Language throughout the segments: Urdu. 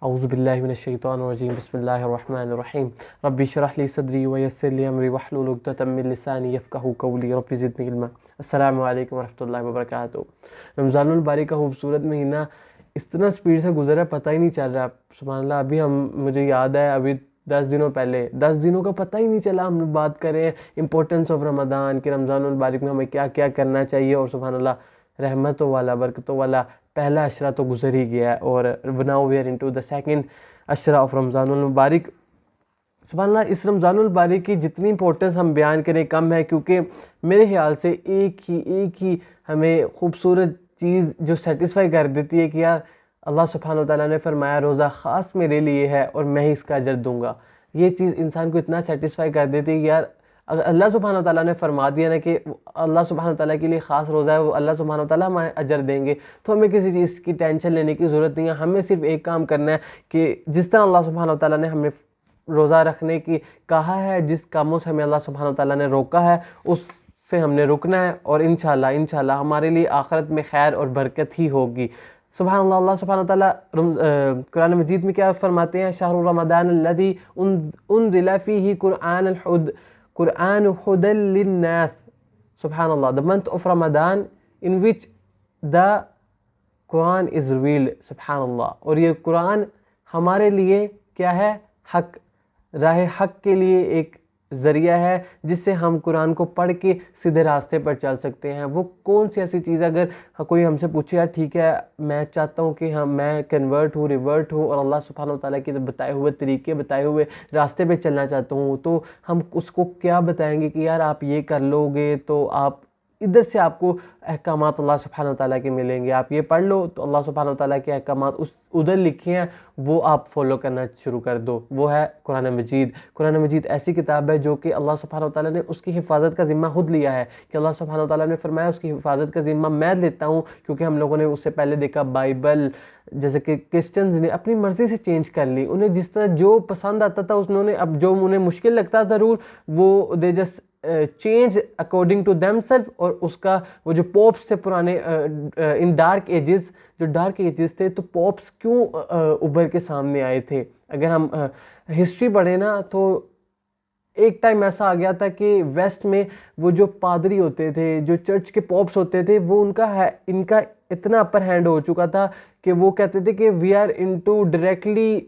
اعوذ باللہ من الشیطان الرجیم بسم اللہ الرحمن الرحیم ربی اشرح لی صدری ویسر لی امری واحلل عقدۃ من لسانی یفقہوا قولی ربی زدنی علما۔ السلام علیکم ورحمۃ اللہ وبرکاتہ۔ رمضان المبارک کا خوبصورت مہینہ اس طرح سپیڈ سے گزرا پتہ ہی نہیں چل رہا، سبحان اللہ۔ ابھی مجھے یاد ہے ابھی 10 دنوں پہلے 10 دنوں کا پتہ ہی نہیں چلا، ہم لوگ بات کریں امپورٹنس آف رمضان کہ رمضان المبارک میں ہمیں کیا کیا کرنا چاہیے، اور سبحان اللہ رحمتوں والا برکتوں والا پہلا عشرہ تو گزر ہی گیا ہے، اور now we are into the second عشرہ آف رمضان المبارک۔ سبحان اللہ، اس رمضان المبارک کی جتنی امپورٹنس ہم بیان کریں کم ہے، کیونکہ میرے خیال سے ایک ہی ہمیں خوبصورت چیز جو سیٹسفائی کر دیتی ہے کہ یار اللہ سبحانہ وتعالیٰ نے فرمایا روزہ خاص میرے لیے ہے اور میں ہی اس کا اجر دوں گا۔ یہ چیز انسان کو اتنا سیٹسفائی کر دیتی ہے کہ یار اگر اللہ سبحانہ وتعالیٰ نے فرما دیا نا کہ اللہ سبحانہ وتعالیٰ کے لیے خاص روزہ ہے، وہ اللہ سبحانہ وتعالیٰ ہمیں اجر دیں گے، تو ہمیں کسی چیز کی ٹینشن لینے کی ضرورت نہیں ہے۔ ہمیں صرف ایک کام کرنا ہے کہ جس طرح اللہ سبحانہ وتعالیٰ نے ہمیں روزہ رکھنے کی کہا ہے، جس کاموں سے ہمیں اللہ سبحانہ وتعالیٰ نے روکا ہے اس سے ہم نے رکنا ہے، اور انشاءاللہ ہمارے لیے آخرت میں خیر اور برکت ہی ہوگی۔ سبحان اللہ، اللہ سبحانہ وتعالیٰ قرآن مجید میں کیا فرماتے ہیں؟ شہر رمضان الذی انزل فیہ قرآن ہدی للناس۔ سبحان اللہ، the month of Ramadan in which the Quran is revealed۔ سبحان اللہ، اور یہ قرآن ہمارے لیے کیا ہے؟ حق، راہ حق کے لیے ایک ذریعہ ہے جس سے ہم قرآن کو پڑھ کے سیدھے راستے پر چل سکتے ہیں۔ وہ کون سی ایسی چیز ہے؟ اگر کوئی ہم سے پوچھے یار ٹھیک ہے میں چاہتا ہوں کہ میں کنورٹ ہوں، ریورٹ ہوں، اور اللہ سبحانہ وتعالیٰ کے بتائے ہوئے طریقے، بتائے ہوئے راستے پہ چلنا چاہتا ہوں، تو ہم اس کو کیا بتائیں گے کہ یار آپ یہ کر لو گے تو آپ ادھر سے آپ کو احکامات اللہ سبحانہ وتعالیٰ کے ملیں گے، آپ یہ پڑھ لو تو اللہ سبحانہ وتعالیٰ کے احکامات ادھر لکھے ہیں وہ آپ فالو کرنا شروع کر دو۔ وہ ہے قرآن مجید۔ قرآن مجید ایسی کتاب ہے جو کہ اللہ سبحانہ وتعالیٰ نے اس کی حفاظت کا ذمہ خود لیا ہے، کہ اللہ سبحانہ وتعالیٰ نے فرمایا اس کی حفاظت کا ذمہ میں لیتا ہوں، کیونکہ ہم لوگوں نے اس سے پہلے دیکھا بائبل جیسے کہ کرسچنز نے اپنی مرضی سے چینج کر لی، انہیں جس طرح جو پسند آتا تھا انہوں نے، اب جو انہیں مشکل لگتا تھا رول وہ دے just change according to them self, اور اس کا وہ جو پوپس تھے پرانے ان ڈارک ایجز، جو ڈارک ایجز تھے، تو پوپس کیوں ابھر کے سامنے آئے تھے؟ اگر ہم ہسٹری پڑھیں نا تو ایک ٹائم ایسا آ گیا تھا کہ ویسٹ میں وہ جو پادری ہوتے تھے، جو چرچ کے پوپس ہوتے تھے، وہ ان کا اتنا اپر ہینڈ ہو چکا تھا کہ وہ کہتے تھے کہ we are into directly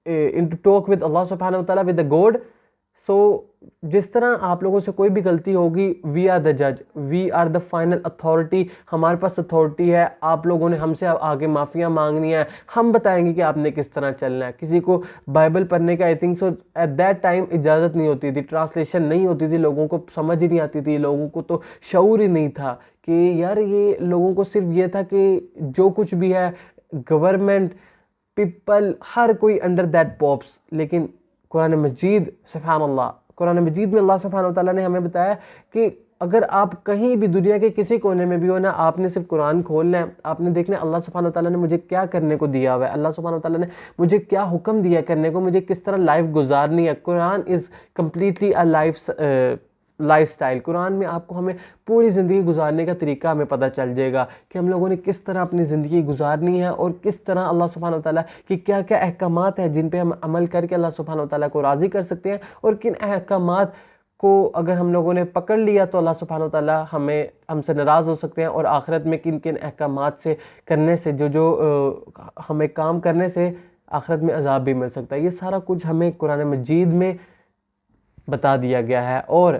into talk with Allah سبحانہ وتعالیٰ ود دا گاڈ۔ سو جس طرح آپ لوگوں سے کوئی بھی غلطی ہوگی، وی آر دا جج، we are the final authority, ہمارے پاس اتھارٹی ہے، آپ لوگوں نے ہم سے آگے معافیاں مانگنی ہیں، ہم بتائیں گے کہ آپ نے کس طرح چلنا ہے۔ کسی کو بائبل پڑھنے کا I think so at that time اجازت نہیں ہوتی تھی، ٹرانسلیشن نہیں ہوتی تھی، لوگوں کو سمجھ ہی نہیں آتی تھی، لوگوں کو تو شعور ہی نہیں تھا کہ یار یہ لوگوں کو صرف یہ تھا کہ جو کچھ بھی ہے گورنمنٹ، پیپل، ہر کوئی انڈر دیٹ پاپس۔ لیکن قرآن مجید، سبحان اللہ، قرآن مجید میں اللہ سبحانہ وتعالیٰ نے ہمیں بتایا کہ اگر آپ کہیں بھی دنیا کے کسی کونے میں بھی ہو نا، آپ نے صرف قرآن کھولنا ہے، آپ نے دیکھنا ہے اللہ سبحانہ وتعالیٰ نے مجھے کیا کرنے کو دیا ہوا ہے، اللہ سبحانہ وتعالیٰ نے مجھے کیا حکم دیا کرنے کو، مجھے کس طرح لائف گزارنی ہے۔ Quran is completely a lifestyle. Quran میں آپ کو ہمیں پوری زندگی گزارنے کا طریقہ ہمیں پتہ چل جائے گا کہ ہم لوگوں نے کس طرح اپنی زندگی گزارنی ہے، اور کس طرح اللہ سبحانہ وتعالیٰ کی کیا کیا احکامات ہیں جن پہ ہم عمل کر کے اللہ سبحانہ وتعالیٰ کو راضی کر سکتے ہیں، اور کن احکامات کو اگر ہم لوگوں نے پکڑ لیا تو اللہ سبحانہ وتعالیٰ ہم سے ناراض ہو سکتے ہیں، اور آخرت میں کن کن احکامات سے کرنے سے جو ہمیں کام کرنے سے آخرت میں عذاب بھی مل سکتا ہے۔ یہ سارا کچھ ہمیں قرآن مجید میں بتا دیا گیا ہے۔ اور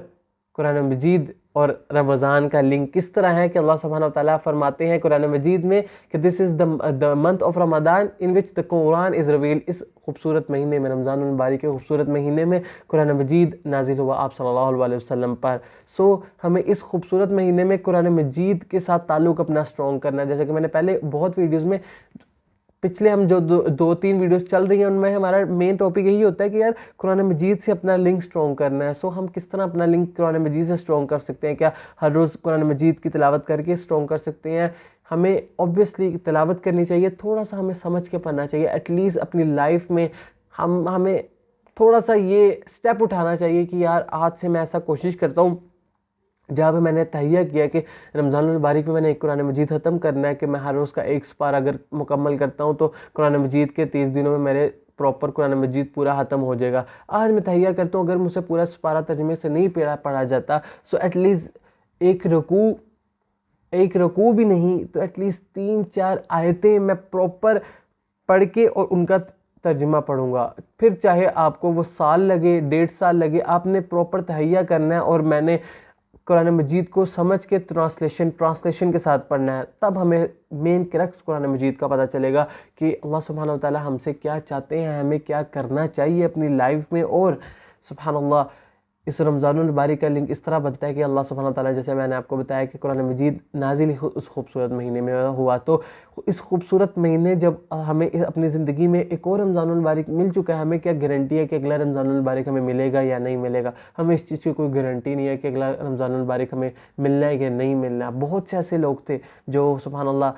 قرآن مجید اور رمضان کا لنک کس طرح ہے کہ اللہ سبحانہ وتعالیٰ فرماتے ہیں قرآن مجید میں کہ this is the month of Ramadan in which the Quran is revealed. اس خوبصورت مہینے میں، رمضان المبارک کے خوبصورت مہینے میں قرآن مجید نازل ہوا آپ صلی اللہ علیہ وسلم پر۔ سو ہمیں اس خوبصورت مہینے میں قرآن مجید کے ساتھ تعلق اپنا سٹرونگ کرنا ہے، جیسے کہ میں نے پہلے بہت ویڈیوز میں، پچھلے ہم جو 2-3 ویڈیوز چل رہی ہیں ان میں ہمارا مین ٹاپک یہی ہوتا ہے کہ یار قرآن مجید سے اپنا لنک سٹرونگ کرنا ہے۔ سو ہم کس طرح اپنا لنک قرآن مجید سے سٹرونگ کر سکتے ہیں؟ کیا ہر روز قرآن مجید کی تلاوت کر کے سٹرونگ کر سکتے ہیں؟ ہمیں اوبویسلی تلاوت کرنی چاہیے، تھوڑا سا ہمیں سمجھ کے پڑھنا چاہیے، ایٹ لیسٹ اپنی لائف میں ہمیں تھوڑا سا یہ سٹیپ اٹھانا چاہیے کہ یار آج سے میں ایسا کوشش کرتا ہوں جہاں پہ میں نے تہیہ کیا کہ رمضان المبارک میں نے ایک قرآن مجید ختم کرنا ہے، کہ میں ہر روز کا ایک سپارہ اگر مکمل کرتا ہوں تو قرآن مجید کے 30 دنوں میں میرے پراپر قرآن مجید پورا ختم ہو جائے گا۔ آج میں تہیہ کرتا ہوں اگر مجھ سے پورا سپارہ ترجمے سے نہیں پڑھا جاتا، سو ایٹ لیسٹ ایک رکوع بھی نہیں تو ایٹ لیسٹ 3-4 آیتیں میں پراپر پڑھ کے اور ان کا ترجمہ پڑھوں گا۔ پھر چاہے آپ کو وہ سال لگے، 1.5 سال لگے، آپ نے پراپر تہیہ کرنا ہے، اور میں نے قرآن مجید کو سمجھ کے ٹرانسلیشن کے ساتھ پڑھنا ہے۔ تب ہمیں مین کرکس قرآن مجید کا پتہ چلے گا کہ اللہ سبحانہ وتعالیٰ ہم سے کیا چاہتے ہیں، ہمیں کیا کرنا چاہیے اپنی لائف میں۔ اور سبحان اللہ، اس رمضان المبارک کا لنک اس طرح بنتا ہے کہ اللہ سبحانہ وتعالیٰ، جیسے میں نے آپ کو بتایا کہ قرآن مجید نازل اس خوبصورت مہینے میں ہوا، تو اس خوبصورت مہینے جب ہمیں اپنی زندگی میں ایک اور رمضان المبارک مل چکا ہے، ہمیں کیا گارنٹی ہے کہ اگلا رمضان المبارک ہمیں ملے گا یا نہیں ملے گا؟ ہمیں اس چیز کی کوئی گارنٹی نہیں ہے کہ اگلا رمضان المبارک ہمیں ملنا ہے یا نہیں ملنا۔ بہت سے ایسے لوگ تھے جو سبحان اللہ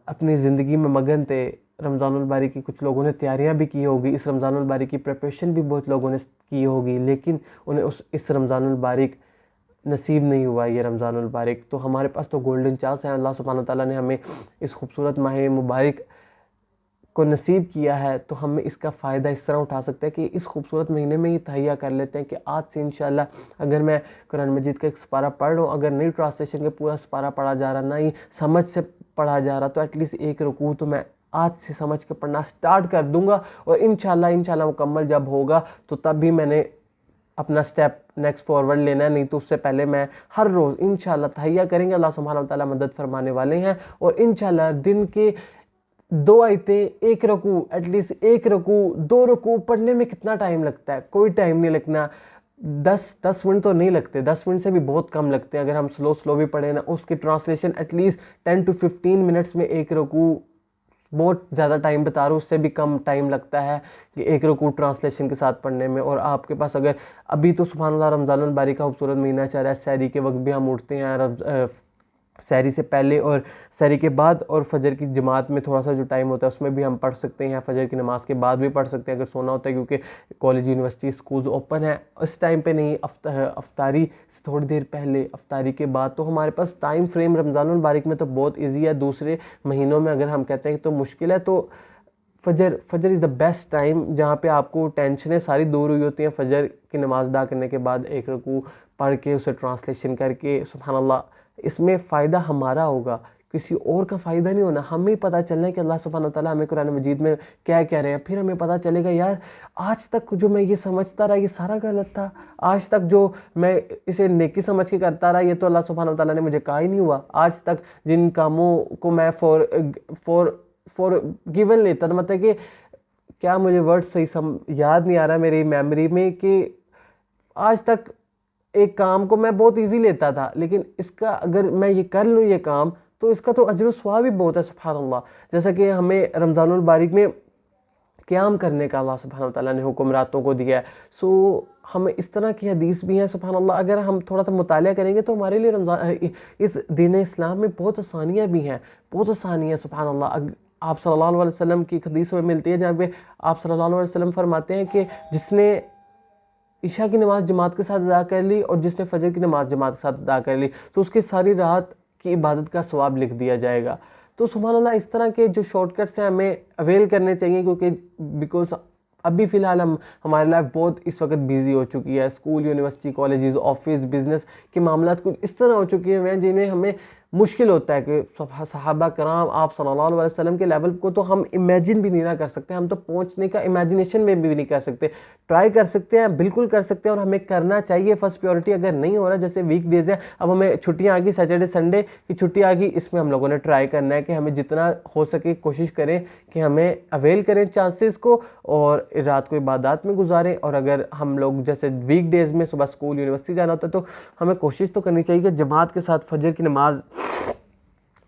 اپنی زندگی میں مگن تھے۔ رمضان المبارک کی کچھ لوگوں نے تیاریاں بھی کی ہوگی، اس رمضان المبارک کی پریپریشن بھی بہت لوگوں نے کی ہوگی، لیکن انہیں اس رمضان المبارک نصیب نہیں ہوا یہ رمضان المبارک۔ تو ہمارے پاس تو گولڈن چانس ہے، اللہ سبحانہ تعالیٰ نے ہمیں اس خوبصورت ماہ مبارک کو نصیب کیا ہے، تو ہم اس کا فائدہ اس طرح اٹھا سکتے ہیں کہ اس خوبصورت مہینے میں ہی تہیہ کر لیتے ہیں کہ آج سے انشاءاللہ اگر میں قرآن مجید کا ایک سپارہ پڑھ رہا ہوں، اگر نئی ٹرانسلیشن کے پورا سپارہ پڑھا جا رہا، نہ ہی سمجھ سے پڑھا جا رہا، تو ایٹ لیسٹ ایک رکوع تو میں آج سے سمجھ کے پڑھنا سٹارٹ کر دوں گا، اور انشاءاللہ مکمل جب ہوگا تو تب بھی میں نے اپنا سٹیپ نیکسٹ فارورڈ لینا ہے، نہیں تو اس سے پہلے میں ہر روز انشاءاللہ تہیہ کریں گے، اللہ سبحانہ وتعالیٰ مدد فرمانے والے ہیں، اور انشاءاللہ دن کے 2 آیتیں، ایک رکوع، ایٹ لیسٹ ایک رکوع 2 رکوع پڑھنے میں کتنا ٹائم لگتا ہے؟ کوئی ٹائم نہیں لگنا، 10 منٹ تو نہیں لگتے، 10 منٹ سے بھی بہت کم لگتے ہیں اگر ہم سلو بھی پڑھیں نا۔ اس کی translation at least 10 to 15 minutes میں ایک رکوع، بہت زیادہ ٹائم بتا رہا ہوں، اس سے بھی کم ٹائم لگتا ہے کہ ایک رکوع ٹرانسلیشن کے ساتھ پڑھنے میں۔ اور آپ کے پاس اگر ابھی تو سبحان اللہ رمضان المبارک کا خوبصورت مہینہ چل رہا ہے، سحری کے وقت بھی ہم اٹھتے ہیں، سحری سے پہلے اور سحری کے بعد، اور فجر کی جماعت میں تھوڑا سا جو ٹائم ہوتا ہے اس میں بھی ہم پڑھ سکتے ہیں، فجر کی نماز کے بعد بھی پڑھ سکتے ہیں اگر سونا ہوتا ہے، کیونکہ کالج یونیورسٹی سکولز اوپن ہے اس ٹائم پہ نہیں، افطاری سے تھوڑی دیر پہلے، افطاری کے بعد۔ تو ہمارے پاس ٹائم فریم رمضان المبارک میں تو بہت ایزی ہے، دوسرے مہینوں میں اگر ہم کہتے ہیں تو مشکل ہے، تو فجر از دا بیسٹ ٹائم جہاں پہ آپ کو ٹینشنیں ساری دور ہوئی ہوتی ہیں۔ فجر کی نماز ادا کرنے کے بعد ایک رکوع پڑھ کے اسے ٹرانسلیشن کر کے، سبحان اللہ، اس میں فائدہ ہمارا ہوگا، کسی اور کا فائدہ نہیں ہونا۔ ہمیں پتہ چلنا ہے کہ اللہ سبحانہ وتعالیٰ ہمیں قرآن مجید میں کیا کہہ رہے ہیں، پھر ہمیں پتہ چلے گا یار آج تک جو میں یہ سمجھتا رہا یہ سارا غلط تھا، آج تک جو میں اسے نیکی سمجھ کے کرتا رہا یہ تو اللہ سبحانہ وتعالیٰ نے مجھے کہا ہی نہیں ہوا، آج تک جن کاموں کو میں فور گیون لیتا تھا، مطلب کہ کیا مجھے ورڈ صحیح یاد نہیں آ رہا میری میموری میں، کہ آج تک ایک کام کو میں بہت ایزی لیتا تھا، لیکن اس کا اگر میں یہ کر لوں یہ کام تو اس کا تو اجر و ثواب بھی بہت ہے، سبحان اللہ۔ جیسا کہ ہمیں رمضان المبارک میں قیام کرنے کا اللہ سبحانہ وتعالیٰ نے حکم راتوں کو دیا ہے، سو ہمیں اس طرح کی حدیث بھی ہیں، سبحان اللہ، اگر ہم تھوڑا سا مطالعہ کریں گے تو ہمارے لیے اس دین اسلام میں بہت آسانیاں بھی ہیں، بہت آسانیاں، سبحان اللہ۔ آپ صلی اللہ علیہ وسلم کی حدیث میں ملتی ہے جہاں پہ آپ صلی اللہ علیہ وسلم فرماتے ہیں کہ جس نے عشاء کی نماز جماعت کے ساتھ ادا کر لی اور جس نے فجر کی نماز جماعت کے ساتھ ادا کر لی تو اس کی ساری رات کی عبادت کا ثواب لکھ دیا جائے گا۔ تو سبحان اللہ اس طرح کے جو شارٹ کٹس ہیں ہمیں اویل کرنے چاہیے، کیونکہ بیکاز ابھی فی الحال ہماری لائف بہت اس وقت بیزی ہو چکی ہے، school, university, colleges, office, business کے معاملات کچھ اس طرح ہو چکی ہیں جنہیں ہمیں مشکل ہوتا ہے کہ صحابہ کرام آپ صلی اللہ علیہ وسلم کے لیول کو تو ہم امیجن بھی نہیں کر سکتے، ہم تو پہنچنے کا امیجنیشن میں بھی نہیں کر سکتے، ٹرائی کر سکتے ہیں، بالکل کر سکتے ہیں، اور ہمیں کرنا چاہیے۔ فرسٹ پیورٹی اگر نہیں ہو رہا، جیسے ویک ڈیز ہے، اب ہمیں چھٹیاں آ گئی، سیٹرڈے سنڈے کی چھٹی آ گئی، اس میں ہم لوگوں نے ٹرائی کرنا ہے کہ ہمیں جتنا ہو سکے کوشش کریں کہ ہمیں اویل کریں چانسز کو اور رات کو عبادات میں گزاریں۔ اور اگر ہم لوگ جیسے ویک ڈیز میں صبح اسکول، یونیورسٹی جانا ہوتا ہے تو ہمیں کوشش تو کرنی چاہیے کہ جماعت کے ساتھ فجر کی نماز،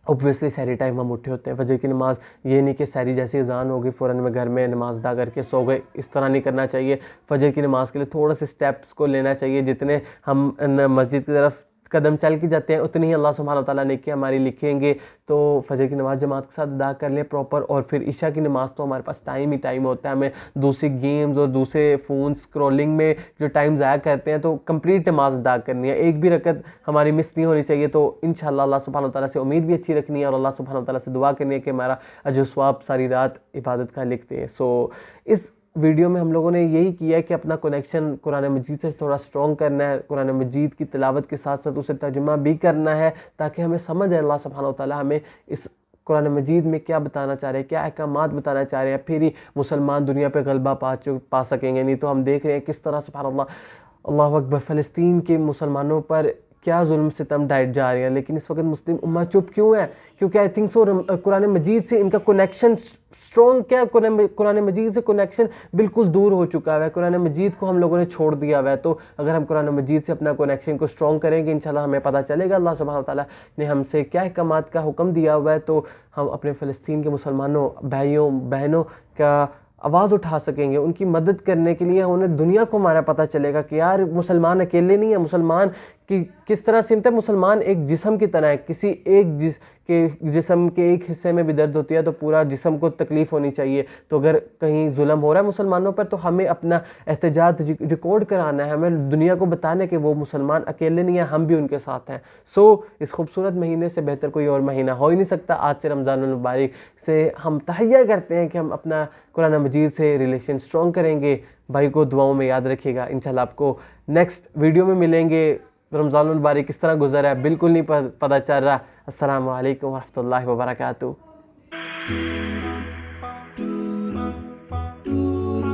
اوبویسلی سحری ٹائم ہم اٹھے ہوتے ہیں، فجر کی نماز، یہ نہیں کہ سحری جیسی اذان ہوگی فوراً میں گھر میں نماز ادا کر کے سو گئے، اس طرح نہیں کرنا چاہیے۔ فجر کی نماز کے لیے تھوڑا سے سٹیپس کو لینا چاہیے، جتنے ہم مسجد کی طرف قدم چل کے جاتے ہیں اتنی ہی اللہ سبحانہ تعالیٰ نیکی ہماری لکھیں گے. تو فجر کی نماز جماعت کے ساتھ ادا کر لیں پراپر, اور پھر عشاء کی نماز تو ہمارے پاس ٹائم ہی ٹائم ہوتا ہے. ہمیں دوسری گیمز اور دوسرے فون اسکرولنگ میں جو ٹائم ضائع کرتے ہیں, تو کمپلیٹ نماز ادا کرنی ہے, ایک بھی رکعت ہماری مس نہیں ہونی چاہیے. تو انشاءاللہ اللہ سبحانہ تعالیٰ سے امید بھی اچھی رکھنی ہے, اور اللہ سبحانہ تعالیٰ سے دعا کرنی ہے کہ ہمارا اجر و ثواب ساری رات عبادت کا لکھتے ہیں. سو اس ویڈیو میں ہم لوگوں نے یہی کیا ہے کہ اپنا کنیکشن قرآن مجید سے تھوڑا اسٹرانگ کرنا ہے, قرآن مجید کی تلاوت کے ساتھ ساتھ اسے ترجمہ بھی کرنا ہے, تاکہ ہمیں سمجھ آئے اللہ سبحانہ وتعالیٰ ہمیں اس قرآن مجید میں کیا بتانا چاہ رہے ہیں, کیا احکامات بتانا چاہ رہے ہیں, پھر ہی مسلمان دنیا پہ غلبہ پا سکیں گے. نہیں تو ہم دیکھ رہے ہیں کس طرح سبحان اللہ, اللہ اکبر, فلسطین کے مسلمانوں پر کیا ظلم ستم ڈائٹ جا رہے ہیں, لیکن اس وقت مسلم امہ چپ کیوں ہے؟ کیونکہ آئی تھنک سو قرآن مجید سے ان کا کنیکشن اسٹرانگ کیا ہے, قرآن مجید سے کنیکشن بالکل دور ہو چکا ہے, قرآن مجید کو ہم لوگوں نے چھوڑ دیا ہوا ہے. تو اگر ہم قرآن مجید سے اپنا کنیکشن کو اسٹرانگ کریں گے, انشاءاللہ ہمیں پتہ چلے گا اللہ سبحانہ تعالیٰ نے ہم سے کیا احکامات کا حکم دیا ہوا ہے. تو ہم اپنے فلسطین کے مسلمانوں بھائیوں بہنوں کا آواز اٹھا سکیں گے, ان کی مدد کرنے کے لیے انہیں دنیا کو ہمارا پتہ چلے گا کہ یار مسلمان اکیلے نہیں ہیں, مسلمان کی کس طرح سمت ہے, مسلمان ایک جسم کی طرح ہے, کسی ایک جسم کے ایک حصے میں بھی درد ہوتی ہے تو پورا جسم کو تکلیف ہونی چاہیے. تو اگر کہیں ظلم ہو رہا ہے مسلمانوں پر تو ہمیں اپنا احتجاج ریکارڈ کرانا ہے, ہمیں دنیا کو بتانا ہے کہ وہ مسلمان اکیلے نہیں ہیں, ہم بھی ان کے ساتھ ہیں. سو اس خوبصورت مہینے سے بہتر کوئی اور مہینہ ہو ہی نہیں سکتا. آج سے رمضان المبارک سے ہم تہیہ کرتے ہیں کہ ہم اپنا قرآن مجید سے ریلیشن اسٹرانگ کریں گے. بھائی کو دعاؤں میں یاد رکھیے گا. انشاءاللہ آپ کو نیکسٹ ویڈیو میں ملیں گے. رمضان المبارک کس طرح گزرا ہے بالکل نہیں پتہ چل رہا. السلام علیکم ورحمۃ اللہ وبرکاتہ.